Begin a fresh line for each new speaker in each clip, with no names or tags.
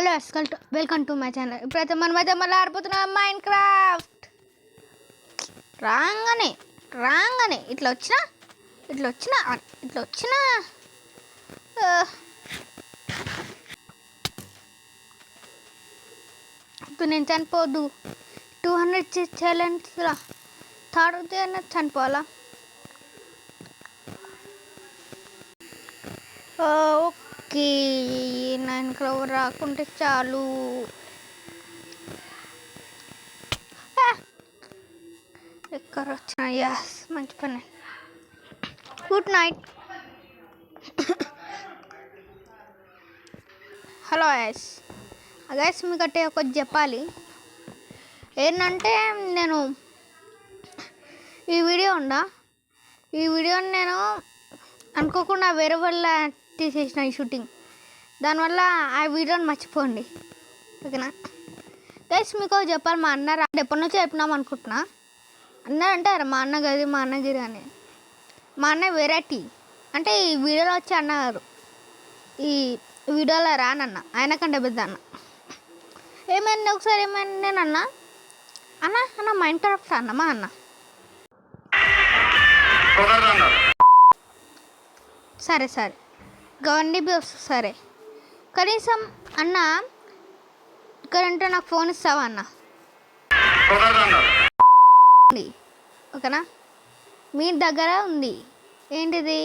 Hello welcome to my channel. ఇప్పుడైతే మనమైతే మళ్ళీ ఆడిపోతున్నాం మైన్క్రాఫ్ట్. రాగానే ఇట్లా వచ్చినా ఇప్పుడు నేను చనిపోద్దు. 200 ఛాలెంజ్లా థర్డ్ చనిపోవాలా? ఓకే, 9 crore రాకుంటే చాలు. ఎక్కడ వచ్చిన యాస్ మంచి పని. Good night. హలో గైస్ మీకంటే ఒకటి చెప్పాలి. ఏంటంటే నేను ఈ వీడియోని నేను అనుకోకుండా వేరే వాళ్ళ తీసేసిన ఈ షూటింగ్. దానివల్ల ఆ వీడియోని మర్చిపోండి, ఓకేనా గైస్? మీకు చెప్పాలి, మా అన్న ఎప్పటి నుంచో చెప్పినాం అనుకుంటున్నా. అన్నారంటే మా అన్నగిరి అని. మా అన్న వెరైటీ అంటే ఈ వీడియోలో వచ్చి అన్నగారు, ఈ వీడియోలో రానన్న, ఆయన కంటే పెద్ద అన్న. ఏమైంది ఒకసారి ఏమైంది, నేను అన్న మైన్క్రాఫ్ట్ అన్నమా అన్న. సరే గవర్నీ సరే, కనీసం అన్న ఇక్కడంటే నాకు ఫోన్ ఇస్తావా అన్న? ఓకేనా, మీ దగ్గర ఉంది. ఏంటిది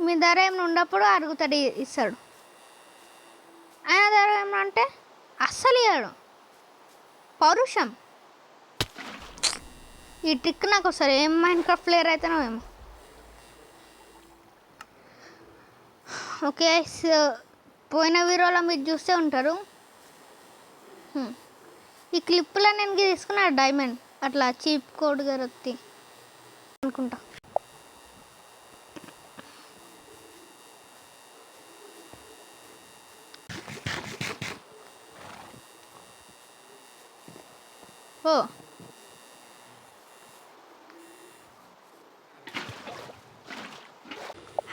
మీ ధర ఏమైనా ఉన్నప్పుడు అడుగుతాడు, ఇస్తాడు. ఆయన ధర ఏమంటే అస్సలు ఇవ్వడు. పౌరుషం. ఈ ట్రిక్ నాకు వస్తారు. ఏం మైన్క్రాఫ్ట్ ప్లేయర్ అయితేనో ఏమో. ఓకే, పోయిన వీడియోలో మీరు చూస్తే ఉంటారు. ఈ క్లిప్లో నేను తీసుకున్నా డైమండ్ అట్లా చీప్ కోడ్ గరొత్తి అనుకుంటా.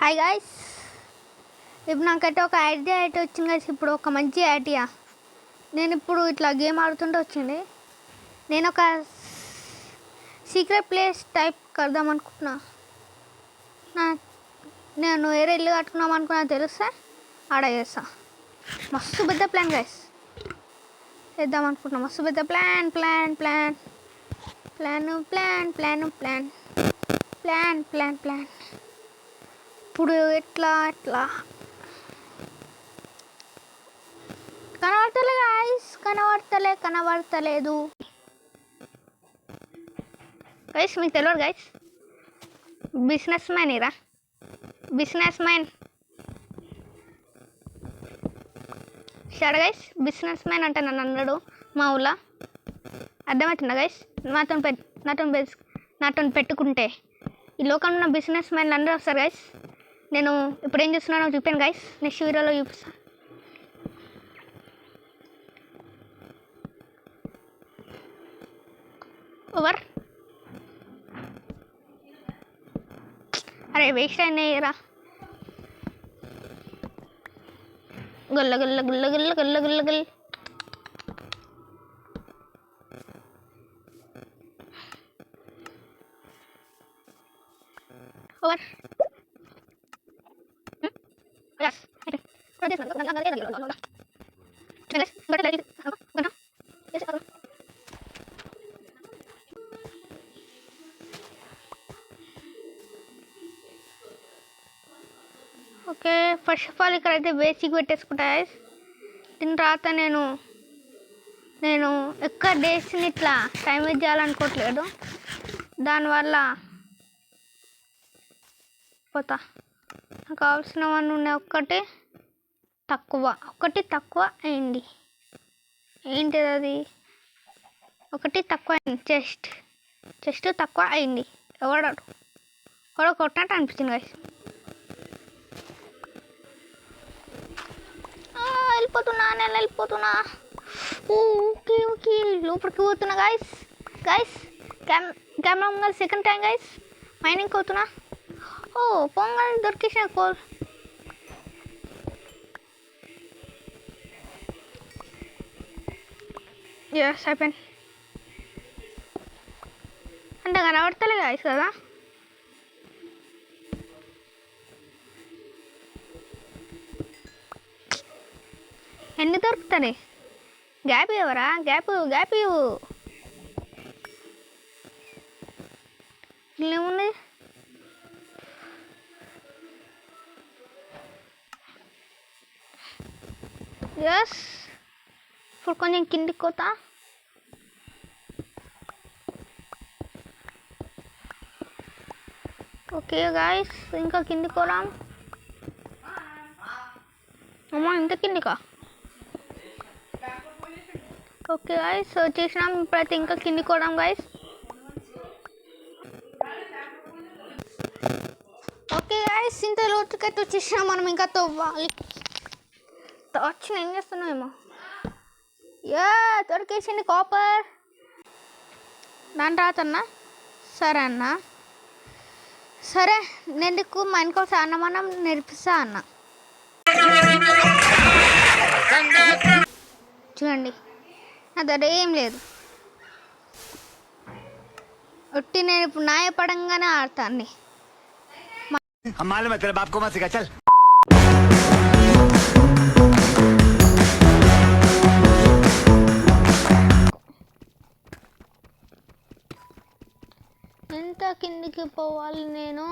హాయ్ గాయ్స్, ఇప్పుడు నాకైతే ఒక ఐడియా అయితే వచ్చింది గాయ్స్. ఇప్పుడు ఒక మంచి ఐడియా. నేను ఇప్పుడు ఇట్లా గేమ్ ఆడుతుంటే వచ్చింది. నేను ఒక సీక్రెట్ ప్లేస్ టైప్ కడదాం అనుకుంటున్నా. నేను వేరే ఇల్లు కట్టుకున్నాం అనుకున్నా, తెలిస్తే ఆడ చేస్తా. మస్తు పెద్ద ప్లాన్ గాయ్స్ వేద్దాం అనుకుంటున్నా. మస్తు పెద్ద ప్లాన్. ఇప్పుడు ఎట్లా కనబడతలేదు గైస్. మీకు తెలియదు guys, business man shadow guys. Business man అంటే నన్ను అన్నాడు మా ఊళ్ళో. అర్థమవుతుందా గైస్? నాతో పెట్టుకుంటే ఈ లోకంలో ఉన్న బిజినెస్ మ్యాన్లు అందరూ వస్తారు గైస్. నేను ఇప్పుడు ఏం చేస్తున్నానో చూపాను గైస్, నెక్స్ట్ వీడియోలో చూపిస్తాను. ఓవర్. అరే వేస్ట్ అయినాయిరా. గల్ల over. Okay, first of all ఇక్కడైతే బేసిక్ పెట్టేసుకుంటా. దీని తర్వాత నేను ఎక్కువ డేస్ని ఇట్లా టైం వేస్ట్ చేయాలనుకోవట్లేదు. దానివల్ల పోతా. నాకు కావాల్సినవన్నీ ఉన్నాయి. ఒకటి తక్కువ అయింది. ఏంటిది అది? ఒకటి తక్కువ అయింది. చెస్ట్ తక్కువ అయింది. ఎవడో కొట్టినట్టు అనిపించింది గాయస్. వెళ్ళిపోతున్నా. ఓకే లోపలికి పోతున్నా గాయస్. కెమెరా ముంగల్ సెకండ్ టైం గైస్ మైనింగ్ అవుతున్నా. ఓ పొంగల్ దొరికేసిన కోల్. ఎస్ అయిపోయింది. అంటే కనబడతలే గాయస్ కదా. ఎన్ని దొరుకుతాయి? గ్యాప్ ఇవ్వరా? గ్యాప్ ఇవ్వు. ఏముంది? ఎస్ ఇప్పుడు కొంచెం కిందికి కోతా. ఓకే గాయస్ ఇంకా కిందికి పోదాం. అమ్మా ఇంత కిందికా? ఓకే గాయస్ వచ్చేసినాం. ఇప్పుడైతే ఇంకా కిందికి పోదాం గాయస్. ఓకే గాయస్ ఇంత లోతుకైతే వచ్చేసినాం. మనం ఇంకా తవ్వాలి. వచ్చిన ఏం చేస్తున్నామేమో. దొరికేసింది కాపర్. దాని తర్వాత అన్న సరే అన్న, సరే నేను నీకు మా ఇంకోసం అన్నమానం నేర్పిస్తా అన్న. చూడండి నా దగ్గర ఏం లేదు. ఒట్టి నేను ఇప్పుడు న్యాయపడంగానే ఆడతాను. ఎంత కిందికి పోవాలి నేను?